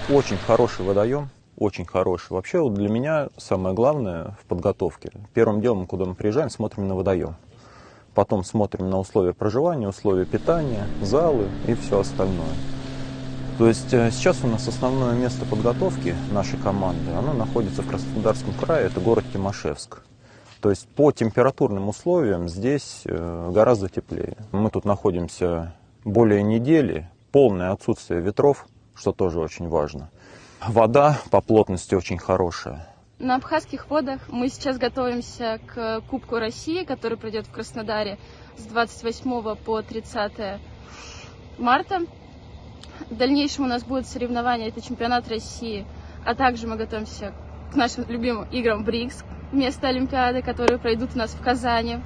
Очень хороший водоем, очень хороший. Вообще вот для меня самое главное в подготовке. Первым делом, куда мы приезжаем, смотрим на водоем. Потом смотрим на условия проживания, условия питания, залы и все остальное. То есть сейчас у нас основное место подготовки нашей команды, оно находится в Краснодарском крае, это город Тимашевск. То есть по температурным условиям здесь гораздо теплее. Мы тут находимся более недели, полное отсутствие ветров, что тоже очень важно. Вода по плотности очень хорошая. На Абхазских водах мы сейчас готовимся к Кубку России, который пройдет в Краснодаре с 28 по 30 марта. В дальнейшем у нас будут соревнования, это чемпионат России, а также мы готовимся к нашим любимым играм БРИКС вместо Олимпиады, которые пройдут у нас в Казани.